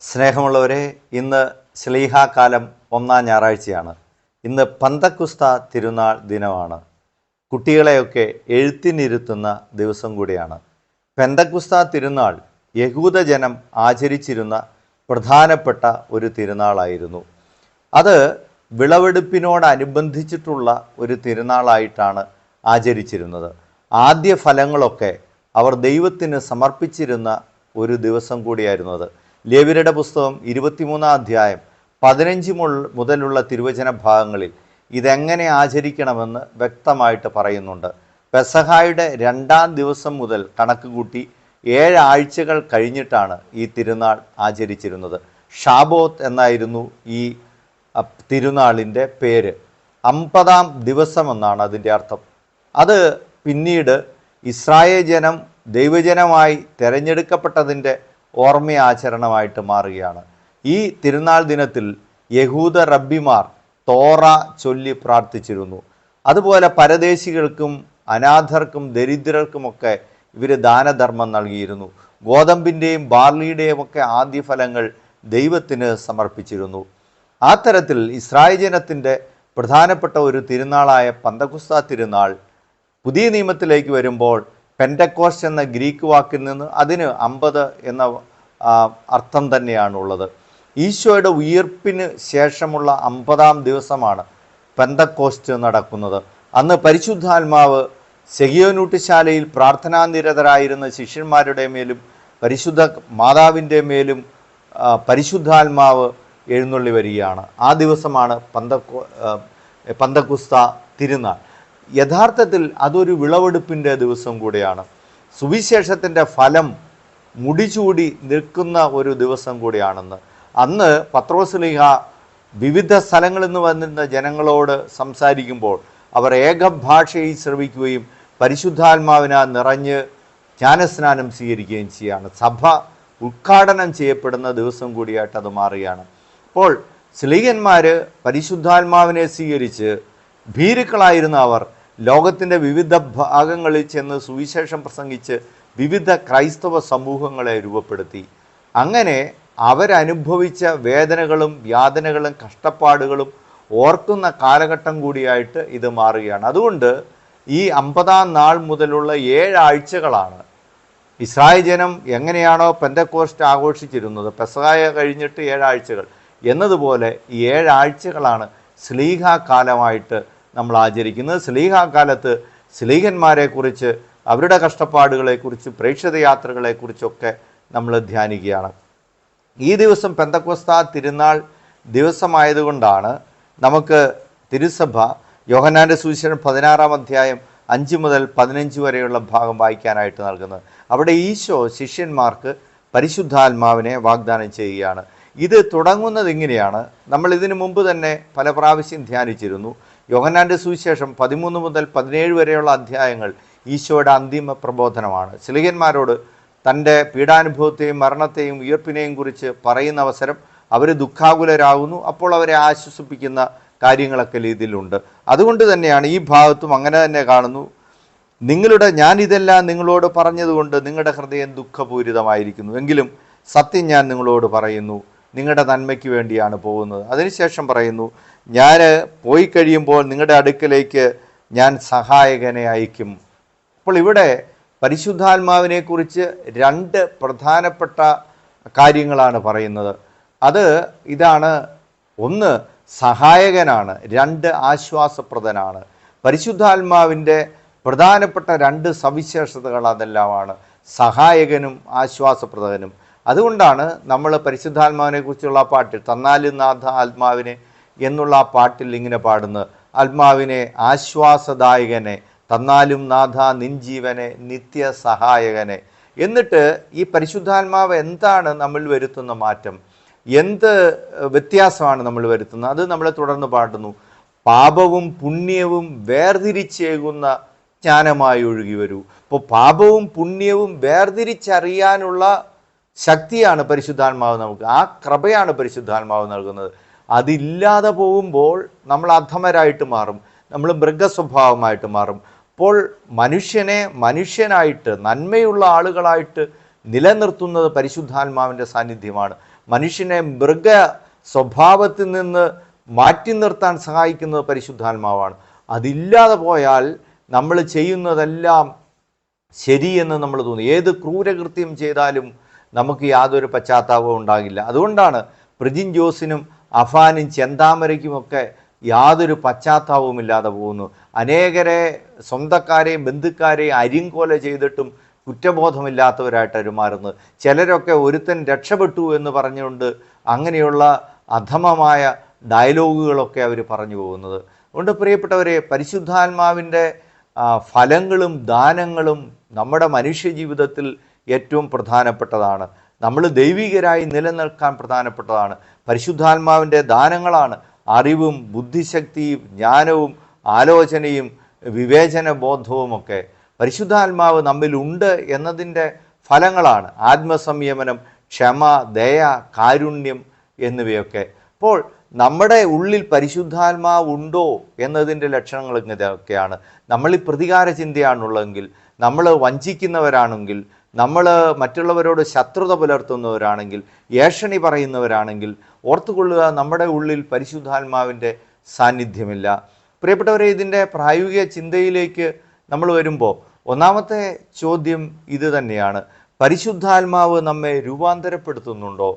സ്നേഹമുള്ളവരെ, ഇന്ന് ശ്ലീഹാകാലം ഒന്നാം ഞായറാഴ്ചയാണ്. ഇന്ന് പന്തക്കുസ്ത തിരുനാൾ ദിനമാണ്. കുട്ടികളെയൊക്കെ എഴുത്തിനിരുത്തുന്ന ദിവസം കൂടിയാണ്. പെന്തക്കുസ്ത തിരുനാൾ യഹൂദജനം ആചരിച്ചിരുന്ന പ്രധാനപ്പെട്ട ഒരു തിരുനാളായിരുന്നു. അത് വിളവെടുപ്പിനോടനുബന്ധിച്ചിട്ടുള്ള ഒരു തിരുനാളായിട്ടാണ് ആചരിച്ചിരുന്നത്. ആദ്യ ഫലങ്ങളൊക്കെ അവർ ദൈവത്തിന് സമർപ്പിച്ചിരുന്ന ഒരു ദിവസം കൂടിയായിരുന്നു അത്. ലേവ്യരുടെ പുസ്തകം 23-ാം അധ്യായം 15 മുതലുള്ള തിരുവചന ഭാഗങ്ങളിൽ ഇതെങ്ങനെ ആചരിക്കണമെന്ന് വ്യക്തമായിട്ട് പറയുന്നുണ്ട്. പെസഹായുടെ 2-ാം ദിവസം മുതൽ കണക്ക് കൂട്ടി 7 ആഴ്ചകൾ കഴിഞ്ഞിട്ടാണ് ഈ തിരുനാൾ ആചരിച്ചിരുന്നത്. ഷാബോത്ത് എന്നായിരുന്നു ഈ തിരുനാളിൻ്റെ പേര്. 50-ാം ദിവസം എന്നാണ് അതിൻ്റെ അർത്ഥം. അത് പിന്നീട് ഇസ്രായേൽ ജനം ദൈവജനമായി തിരഞ്ഞെടുക്കപ്പെട്ടതിൻ്റെ ഓർമ്മയാചരണമായിട്ട് മാറുകയാണ്. ഈ തിരുനാൾ ദിനത്തിൽ യഹൂദ റബ്ബിമാർ തോറ ചൊല്ലി പ്രാർത്ഥിച്ചിരുന്നു. അതുപോലെ പരദേശികൾക്കും അനാഥർക്കും ദരിദ്രർക്കുമൊക്കെ ഇവർ ദാനധർമ്മം നൽകിയിരുന്നു. ഗോതമ്പിൻ്റെയും ബാർലിയുടെയും ഒക്കെ ആദ്യഫലങ്ങൾ ദൈവത്തിന് സമർപ്പിച്ചിരുന്നു. ആ തരത്തിൽ ഇസ്രായേൽ ജനത്തിൻ്റെ പ്രധാനപ്പെട്ട ഒരു തിരുനാളായ പന്തക്കുസ്ത തിരുനാൾ പുതിയ നിയമത്തിലേക്ക് വരുമ്പോൾ പെൻറ്റക്കോസ്റ്റ് എന്ന ഗ്രീക്ക് വാക്കിൽ നിന്ന് അതിന് 50 എന്ന അർത്ഥം തന്നെയാണുള്ളത്. ഈശോയുടെ ഉയിർപ്പിന് ശേഷമുള്ള 50-ാം ദിവസമാണ് പെന്തക്കോസ്റ്റ് നടക്കുന്നത്. അന്ന് പരിശുദ്ധാത്മാവ് സെഹിയോനൂട്ടുശാലയിൽ പ്രാർത്ഥനാനിരതരായിരുന്ന ശിഷ്യന്മാരുടെ മേലും പരിശുദ്ധ മാതാവിൻ്റെ മേലും പരിശുദ്ധാത്മാവ് എഴുന്നള്ളി വരികയാണ്. ആ ദിവസമാണ് പന്തക്കുസ്ത തിരുനാൾ. യഥാർത്ഥത്തിൽ അതൊരു വിളവെടുപ്പിൻ്റെ ദിവസം കൂടിയാണ്. സുവിശേഷത്തിൻ്റെ ഫലം മുടിചൂടി നിൽക്കുന്ന ഒരു ദിവസം കൂടിയാണെന്ന്. അന്ന് പത്രോസ്ലീഹ വിവിധ സ്ഥലങ്ങളിൽ നിന്ന് വന്നിരുന്ന ജനങ്ങളോട് സംസാരിക്കുമ്പോൾ അവർ ഏകഭാഷയിൽ ശ്രവിക്കുകയും പരിശുദ്ധാത്മാവിനാൽ നിറഞ്ഞ് ജ്ഞാനസ്നാനം സ്വീകരിക്കുകയും ചെയ്യുകയാണ്. സഭ ഉദ്ഘാടനം ചെയ്യപ്പെടുന്ന ദിവസം കൂടിയായിട്ട് അത് മാറുകയാണ്. അപ്പോൾ സ്ലീഹന്മാർ പരിശുദ്ധാത്മാവിനെ സ്വീകരിച്ച് ഭീരുക്കളായിരുന്ന അവർ ലോകത്തിൻ്റെ വിവിധ ഭാഗങ്ങളിൽ ചെന്ന് സുവിശേഷം പ്രസംഗിച്ച് വിവിധ ക്രൈസ്തവ സമൂഹങ്ങളെ രൂപപ്പെടുത്തി. അങ്ങനെ അവരനുഭവിച്ച വേദനകളും യാതനകളും കഷ്ടപ്പാടുകളും ഓർക്കുന്ന കാലഘട്ടം കൂടിയായിട്ട് ഇത് മാറുകയാണ്. അതുകൊണ്ട് ഈ 50-ാം നാൾ മുതലുള്ള 7 ആഴ്ചകളാണ് ഇസ്രായേൽ ജനം എങ്ങനെയാണോ പെന്തക്കോസ്റ്റ് ആഘോഷിച്ചിരുന്നത്, പെസഹായ കഴിഞ്ഞിട്ട് 7 ആഴ്ചകൾ എന്നതുപോലെ ഈ 7 ആഴ്ചകളാണ് സ്ലീഹാകാലമായിട്ട് നമ്മൾ ആചരിക്കുന്നത്. സ്ലീഹാകാലത്ത് സ്ലീഹന്മാരെക്കുറിച്ച്, അവരുടെ കഷ്ടപ്പാടുകളെക്കുറിച്ച്, പ്രേക്ഷിത യാത്രകളെക്കുറിച്ചൊക്കെ നമ്മൾ ധ്യാനിക്കുകയാണ്. ഈ ദിവസം പെന്തക്കോസ്ത തിരുനാൾ ദിവസമായതുകൊണ്ടാണ് നമുക്ക് തിരുസഭ യോഹന്നാൻ്റെ സുവിശേഷം 16-ാം അധ്യായം 5 മുതൽ 15 വരെയുള്ള ഭാഗം വായിക്കാനായിട്ട് നൽകുന്നത്. അവിടെ ഈശോ ശിഷ്യന്മാർക്ക് പരിശുദ്ധാത്മാവിനെ വാഗ്ദാനം ചെയ്യുകയാണ്. ഇത് തുടങ്ങുന്നത് ഇങ്ങനെയാണ്. നമ്മൾ ഇതിനു മുമ്പ് തന്നെ പല പ്രാവശ്യം ധ്യാനിച്ചിരുന്നു. യോഹന്നാൻ്റെ സുവിശേഷം 13 മുതൽ 17 വരെയുള്ള അധ്യായങ്ങൾ ഈശോയുടെ അന്തിമ പ്രബോധനമാണ്. സ്ലീഹന്മാരോട് തൻ്റെ പീഡാനുഭവത്തെയും മരണത്തെയും ഉയർപ്പിനെയും കുറിച്ച് പറയുന്ന അവസരം അവർ ദുഃഖാകുലരാകുന്നു. അപ്പോൾ അവരെ ആശ്വസിപ്പിക്കുന്ന കാര്യങ്ങളൊക്കെ ഇതിലുണ്ട്. അതുകൊണ്ട് തന്നെയാണ് ഈ ഭാഗത്തും അങ്ങനെ തന്നെ കാണുന്നു. ഞാനിതെല്ലാം നിങ്ങളോട് പറഞ്ഞതുകൊണ്ട് നിങ്ങളുടെ ഹൃദയം ദുഃഖപൂരിതമായിരിക്കുന്നു. എങ്കിലും സത്യം ഞാൻ നിങ്ങളോട് പറയുന്നു, നിങ്ങളുടെ നന്മയ്ക്ക് വേണ്ടിയാണ് പോകുന്നത്. അതിനുശേഷം പറയുന്നു, ഞാൻ പോയി കഴിയുമ്പോൾ നിങ്ങളുടെ അടുക്കലേക്ക് ഞാൻ സഹായകനെ അയക്കും. അപ്പോൾ ഇവിടെ പരിശുദ്ധാത്മാവിനെക്കുറിച്ച് 2 പ്രധാനപ്പെട്ട കാര്യങ്ങളാണ് പറയുന്നത്. ഇതാണ്: 1 സഹായകനാണ്, 2 ആശ്വാസപ്രദനാണ്. പരിശുദ്ധാത്മാവിൻ്റെ പ്രധാനപ്പെട്ട 2 സവിശേഷതകൾ അതെല്ലാമാണ്: സഹായകനും ആശ്വാസപ്രദനും. അതുകൊണ്ടാണ് നമ്മൾ പരിശുദ്ധാത്മാവിനെ കുറിച്ചുള്ള പാട്ടിൽ തന്നാലും നാഥ ആത്മാവിനെ എന്നുള്ള ആ പാട്ടിൽ ഇങ്ങനെ പാടുന്നത്: ആത്മാവിനെ ആശ്വാസദായകനെ തന്നാലും നാഥ നിൻജീവനെ നിത്യ സഹായകനെ. എന്നിട്ട് ഈ പരിശുദ്ധാത്മാവ് എന്താണ് നമ്മൾ വരുത്തുന്ന മാറ്റം, എന്ത് വ്യത്യാസമാണ് നമ്മൾ വരുത്തുന്നത്, അത് നമ്മൾ തുടർന്ന് പാടുന്നു. പാപവും പുണ്യവും വേർതിരിച്ചേകുന്ന ജ്ഞാനമായി ഒഴുകി വരൂ. അപ്പോൾ പാപവും പുണ്യവും വേർതിരിച്ചറിയാനുള്ള ശക്തിയാണ് പരിശുദ്ധാത്മാവ് നമുക്ക്, ആ കൃപയാണ് പരിശുദ്ധാത്മാവ് നൽകുന്നത്. അതില്ലാതെ പോകുമ്പോൾ നമ്മൾ അധമരായിട്ട് മാറും, നമ്മൾ മൃഗസ്വഭാവമായിട്ട് മാറും. അപ്പോൾ മനുഷ്യനെ മനുഷ്യനായിട്ട് നന്മയുള്ള ആളുകളായിട്ട് നിലനിർത്തുന്നത് പരിശുദ്ധാത്മാവിൻ്റെ സാന്നിധ്യമാണ്. മനുഷ്യനെ മൃഗ സ്വഭാവത്തിൽ നിന്ന് മാറ്റി നിർത്താൻ സഹായിക്കുന്നത് പരിശുദ്ധാത്മാവാണ്. അതില്ലാതെ പോയാൽ നമ്മൾ ചെയ്യുന്നതെല്ലാം ശരിയെന്ന് നമ്മൾ തോന്നി. ഏത് ക്രൂരകൃത്യം ചെയ്താലും നമുക്ക് യാതൊരു പശ്ചാത്താപവും ഉണ്ടാകില്ല. അതുകൊണ്ടാണ് പ്രജിൻ ജോസിനും അഫാനും ചെന്താമരയ്ക്കുമൊക്കെ യാതൊരു പശ്ചാത്താപവുമില്ലാതെ പോകുന്നു. അനേകരെ സ്വന്തക്കാരെയും ബന്ധുക്കാരെയും അരിങ്കൊല ചെയ്തിട്ടും കുറ്റബോധമില്ലാത്തവരായിട്ട് പെരുമാറുന്നത്. ചിലരൊക്കെ ഒരുത്തൻ രക്ഷപ്പെട്ടു എന്ന് പറഞ്ഞുകൊണ്ട് അങ്ങനെയുള്ള അധമമായ ഡയലോഗുകളൊക്കെ അവർ പറഞ്ഞു പോകുന്നത്. അതുകൊണ്ട് പ്രിയപ്പെട്ടവരെ, പരിശുദ്ധാത്മാവിൻ്റെ ഫലങ്ങളും ദാനങ്ങളും നമ്മുടെ മനുഷ്യ ജീവിതത്തിൽ ഏറ്റവും പ്രധാനപ്പെട്ടതാണ്. നമ്മൾ ദൈവികരായി നിലനിൽക്കാൻ പ്രധാനപ്പെട്ടതാണ്. പരിശുദ്ധാത്മാവിൻ്റെ ദാനങ്ങളാണ് അറിവും ബുദ്ധിശക്തിയും ജ്ഞാനവും ആലോചനയും വിവേചന ബോധവുമൊക്കെ. പരിശുദ്ധാത്മാവ് നമ്മിലുണ്ട് എന്നതിൻ്റെ ഫലങ്ങളാണ് ആത്മസംയമനം, ക്ഷമ, ദയ, കാരുണ്യം എന്നിവയൊക്കെ. അപ്പോൾ നമ്മുടെ ഉള്ളിൽ പരിശുദ്ധാത്മാവ് ഉണ്ടോ എന്നതിൻ്റെ ലക്ഷണങ്ങൾ ഇങ്ങനെയൊക്കെയാണ്. നമ്മളിൽ പ്രതികാര ചിന്തയാണുള്ളതെങ്കിൽ, നമ്മൾ വഞ്ചിക്കുന്നവരാണെങ്കിൽ, നമ്മൾ മറ്റുള്ളവരോട് ശത്രുത പുലർത്തുന്നവരാണെങ്കിൽ, ഏഷണി പറയുന്നവരാണെങ്കിൽ ഓർത്തുകൊള്ളുക, നമ്മുടെ ഉള്ളിൽ പരിശുദ്ധാത്മാവിൻ്റെ സാന്നിധ്യമില്ല. പ്രിയപ്പെട്ടവരെ, ഇതിൻ്റെ പ്രായോഗിക ചിന്തയിലേക്ക് നമ്മൾ വരുമ്പോൾ ഒന്നാമത്തെ ചോദ്യം ഇത് തന്നെയാണ്: പരിശുദ്ധാത്മാവ് നമ്മെ രൂപാന്തരപ്പെടുത്തുന്നുണ്ടോ?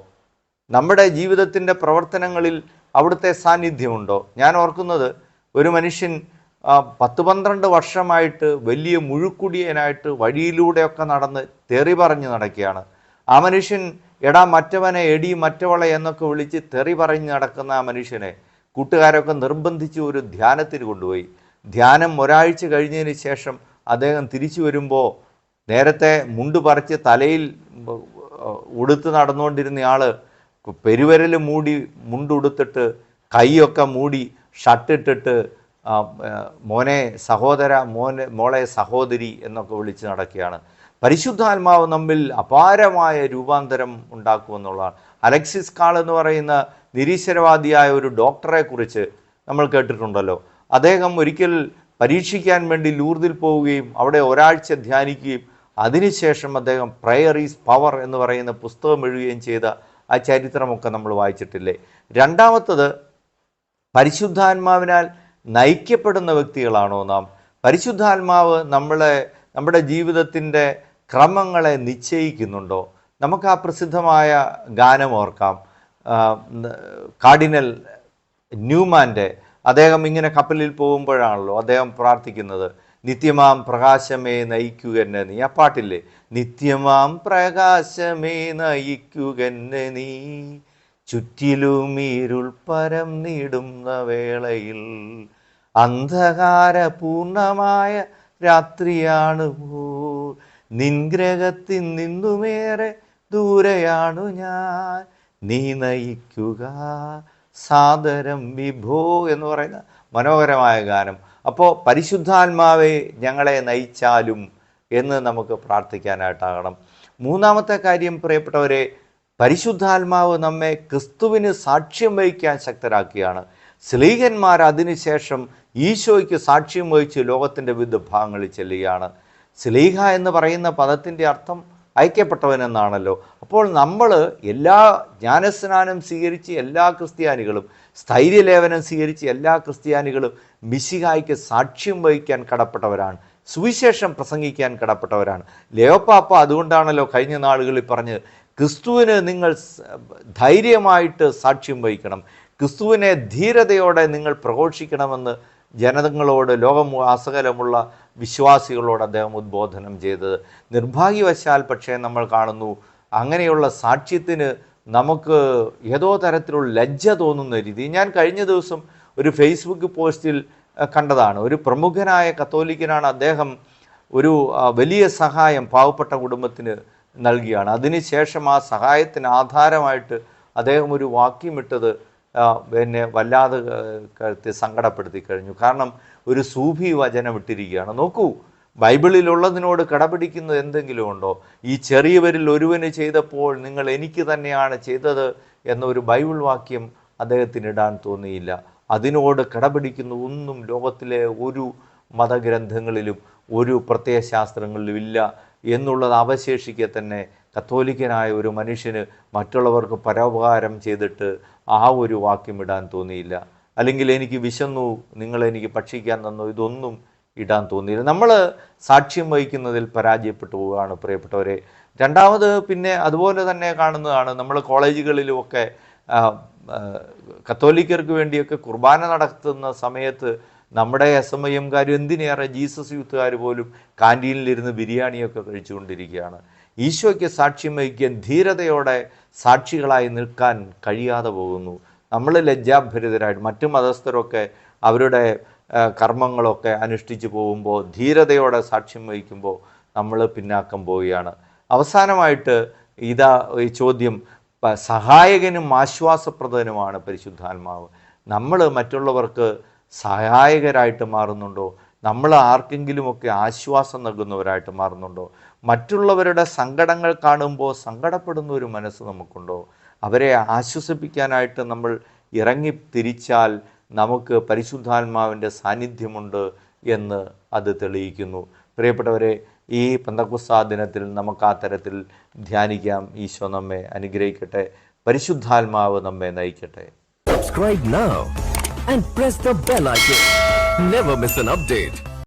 നമ്മുടെ ജീവിതത്തിൻ്റെ പ്രവർത്തനങ്ങളിൽ അവിടുത്തെ സാന്നിധ്യമുണ്ടോ? ഞാൻ ഓർക്കുന്നത്, ഒരു മനുഷ്യൻ 10-12 വർഷമായിട്ട് വലിയ മുഴുക്കുടിയനായിട്ട് വഴിയിലൂടെയൊക്കെ നടന്ന് തെറി പറഞ്ഞ് നടക്കുകയാണ്. ആ മനുഷ്യൻ എടാ മറ്റവനെ, എടി മറ്റവളെ എന്നൊക്കെ വിളിച്ച് തെറി പറഞ്ഞ് നടക്കുന്ന ആ മനുഷ്യനെ കൂട്ടുകാരൊക്കെ നിർബന്ധിച്ച് ഒരു ധ്യാനത്തിന് കൊണ്ടുപോയി. ധ്യാനം ഒരാഴ്ച കഴിഞ്ഞതിന് ശേഷം അദ്ദേഹം തിരിച്ചു വരുമ്പോൾ നേരത്തെ മുണ്ട് പറിച്ച് തലയിൽ ഉടുത്ത് നടന്നുകൊണ്ടിരുന്നയാൾ പെരുവരൽ മൂടി മുണ്ടുടുത്തിട്ട് കൈയൊക്കെ മൂടി ഷർട്ടിട്ടിട്ട് മോനെ സഹോദര, മോളെ സഹോദരി എന്നൊക്കെ വിളിച്ച് നടക്കുകയാണ്. പരിശുദ്ധാത്മാവ് നമ്മിൽ അപാരമായ രൂപാന്തരം ഉണ്ടാക്കുമെന്നുള്ളതാണ്. അലക്സിസ് കാൾ എന്ന് പറയുന്ന നിരീശ്വരവാദിയായ ഒരു ഡോക്ടറെ കുറിച്ച് നമ്മൾ കേട്ടിട്ടുണ്ടല്ലോ. അദ്ദേഹം ഒരിക്കൽ പരീക്ഷിക്കാൻ വേണ്ടി ലൂർദിൽ പോവുകയും അവിടെ ഒരാഴ്ച ധ്യാനിക്കുകയും അതിനുശേഷം അദ്ദേഹം പ്രയർ ഈസ് പവർ എന്ന് പറയുന്ന പുസ്തകം എഴുതുകയും ചെയ്ത ആ ചരിത്രമൊക്കെ നമ്മൾ വായിച്ചിട്ടില്ലേ. രണ്ടാമത്തത്, പരിശുദ്ധാത്മാവിനാൽ നയിക്കപ്പെടുന്ന വ്യക്തികളാണോ നാം? പരിശുദ്ധാത്മാവ് നമ്മുടെ ജീവിതത്തിൻ്റെ ക്രമങ്ങളെ നിശ്ചയിക്കുന്നുണ്ടോ? നമുക്ക് ആ പ്രസിദ്ധമായ ഗാനം ഓർക്കാം, കാർഡിനൽ ന്യൂമാൻ്റെ. അദ്ദേഹം ഇങ്ങനെ കപ്പലിൽ പോകുമ്പോഴാണല്ലോ അദ്ദേഹം പ്രാർത്ഥിക്കുന്നത്, നിത്യമാം പ്രകാശമേ നയിക്കുകന്നെ നീ. ആ പാട്ടില്ലേ, നിത്യമാം പ്രകാശമേ നയിക്കുകന്നെ നീ, ചുറ്റിലും ഇരുൾ പരം നീടുന്ന വേളയിൽ, അന്ധകാരപൂർണമായ രാത്രിയാണ് നിൻഗ്രഹത്തിൽ നിന്നുമേറെ ദൂരെയാണു ഞാൻ, നീ നയിക്കുക സാദരം വിഭോ എന്ന് പറയുന്ന മനോഹരമായ ഗാനം. അപ്പോൾ പരിശുദ്ധാത്മാവെ ഞങ്ങളെ നയിച്ചാലും എന്ന് നമുക്ക് പ്രാർത്ഥിക്കാനായിട്ടാകണം. മൂന്നാമത്തെ കാര്യം, പ്രിയപ്പെട്ടവരെ, പരിശുദ്ധാത്മാവ് നമ്മെ ക്രിസ്തുവിന് സാക്ഷ്യം വഹിക്കാൻ ശക്തരാക്കുകയാണ്. സ്ലീഹന്മാർ അതിനുശേഷം ഈശോയ്ക്ക് സാക്ഷ്യം വഹിച്ച് ലോകത്തിൻ്റെ വിവിധ ഭാഗങ്ങളിൽ ചെല്ലുകയാണ്. സ്ലീഹ എന്ന് പറയുന്ന പദത്തിൻ്റെ അർത്ഥം അയക്കപ്പെട്ടവനെന്നാണല്ലോ. അപ്പോൾ നമ്മൾ എല്ലാ ജ്ഞാനസ്നാനം സ്വീകരിച്ച് എല്ലാ ക്രിസ്ത്യാനികളും, സ്ഥൈര്യലേപനം സ്വീകരിച്ച് എല്ലാ ക്രിസ്ത്യാനികളും മിശിഹായ്ക്ക് സാക്ഷ്യം വഹിക്കാൻ കടപ്പെട്ടവരാണ്, സുവിശേഷം പ്രസംഗിക്കാൻ കടപ്പെട്ടവരാണ്. ലെയോപ്പാപ്പ അതുകൊണ്ടാണല്ലോ കഴിഞ്ഞ നാളുകളിൽ പറഞ്ഞത്, ക്രിസ്തുവിന് നിങ്ങൾ ധൈര്യമായിട്ട് സാക്ഷ്യം വഹിക്കണം, ക്രിസ്തുവിനെ ധീരതയോടെ നിങ്ങൾ പ്രഘോഷിക്കണമെന്ന് ജനങ്ങളോട്, ലോകമാസകലമുള്ള വിശ്വാസികളോട് അദ്ദേഹം ഉദ്ബോധനം ചെയ്തത്. നിർഭാഗ്യവശാൽ പക്ഷേ നമ്മൾ കാണുന്നു, അങ്ങനെയുള്ള സാക്ഷ്യത്തിന് നമുക്ക് ഏതോ തരത്തിലുള്ള ലജ്ജ തോന്നുന്ന രീതി. ഞാൻ കഴിഞ്ഞ ദിവസം ഒരു ഫേസ്ബുക്ക് പോസ്റ്റിൽ കണ്ടതാണ്. ഒരു പ്രമുഖനായ കത്തോലിക്കനാണ്. അദ്ദേഹം ഒരു വലിയ സഹായം പാവപ്പെട്ട കുടുംബത്തിന് നൽകിയാണ്. അതിനുശേഷം ആ സഹായത്തിന് ആധാരമായിട്ട് അദ്ദേഹം ഒരു വാക്യമിട്ടത് എന്നെ വല്ലാതെ സങ്കടപ്പെടുത്തി കഴിഞ്ഞു. കാരണം ഒരു സൂഫി വചനം ഇട്ടിരിക്കുകയാണ്. നോക്കൂ, ബൈബിളിലുള്ളതിനോട് കടപിടിക്കുന്നത് എന്തെങ്കിലും ഉണ്ടോ? ഈ ചെറിയവരിൽ ഒരുവന് ചെയ്തപ്പോൾ നിങ്ങൾ എനിക്ക് തന്നെയാണ് ചെയ്തത് എന്നൊരു ബൈബിൾ വാക്യം അദ്ദേഹത്തിന് ഇടാൻ തോന്നിയില്ല. അതിനോട് കടപിടിക്കുന്ന ഒന്നും ലോകത്തിലെ ഒരു മതഗ്രന്ഥങ്ങളിലും ഒരു പ്രത്യയശാസ്ത്രങ്ങളിലും ഇല്ല എന്നുള്ളത് അവശേഷിക്കെ തന്നെ കത്തോലിക്കനായ ഒരു മനുഷ്യന് മറ്റുള്ളവർക്ക് പരോപകാരം ചെയ്തിട്ട് ആ ഒരു വാക്യം ഇടാൻ തോന്നിയില്ല. അല്ലെങ്കിൽ എനിക്ക് വിശന്നു, നിങ്ങളെനിക്ക് ഭക്ഷിക്കാൻ തന്നു, ഇതൊന്നും ഇടാൻ തോന്നിയില്ല. നമ്മൾ സാക്ഷ്യം വഹിക്കുന്നതിൽ പരാജയപ്പെട്ടു പോവുകയാണ് പ്രിയപ്പെട്ടവരെ. രണ്ടാമത് പിന്നെ അതുപോലെ തന്നെ കാണുന്നതാണ്, നമ്മൾ കോളേജുകളിലുമൊക്കെ കത്തോലിക്കർക്ക് വേണ്ടിയൊക്കെ കുർബാന നടത്തുന്ന സമയത്ത് നമ്മുടെ SMIM-കാരും എന്തിനേറെ ജീസസ് യൂത്തുകാർ പോലും കാൻറ്റീനിലിരുന്ന് ബിരിയാണിയൊക്കെ കഴിച്ചുകൊണ്ടിരിക്കുകയാണ്. ഈശോയ്ക്ക് സാക്ഷ്യം വഹിക്കാൻ ധീരതയോടെ സാക്ഷികളായി നിൽക്കാൻ കഴിയാതെ പോകുന്നു. നമ്മൾ ലജ്ജാഭരിതരായിട്ട് മറ്റു മതസ്ഥരൊക്കെ അവരുടെ കർമ്മങ്ങളൊക്കെ അനുഷ്ഠിച്ചു പോകുമ്പോൾ ധീരതയോടെ സാക്ഷ്യം വഹിക്കുമ്പോൾ നമ്മൾ പിന്നാക്കം പോവുകയാണ്. അവസാനമായിട്ട് ഈ ചോദ്യം, സഹായകനും ആശ്വാസപ്രദനുമാണ് പരിശുദ്ധാത്മാവ്. നമ്മൾ മറ്റുള്ളവർക്ക് സഹായകരായിട്ട് മാറുന്നുണ്ടോ? നമ്മൾ ആർക്കെങ്കിലുമൊക്കെ ആശ്വാസം നൽകുന്നവരായിട്ട് മാറുന്നുണ്ടോ? മറ്റുള്ളവരുടെ സങ്കടങ്ങൾ കാണുമ്പോൾ സങ്കടപ്പെടുന്ന ഒരു മനസ്സ് നമുക്കുണ്ടോ? അവരെ ആശ്വസിപ്പിക്കാനായിട്ട് നമ്മൾ ഇറങ്ങി തിരിച്ചാൽ നമുക്ക് പരിശുദ്ധാത്മാവിൻ്റെ സാന്നിധ്യമുണ്ട് എന്ന് അത് തെളിയിക്കുന്നു. പ്രിയപ്പെട്ടവരെ, ഈ പെന്തക്കോസ്താ ദിനത്തിൽ നമുക്ക് ആ തരത്തിൽ ധ്യാനിക്കാം. ഈശോ നമ്മെ അനുഗ്രഹിക്കട്ടെ. പരിശുദ്ധാത്മാവ് നമ്മെ നയിക്കട്ടെ. Subscribe now and press the bell icon. Never miss an update.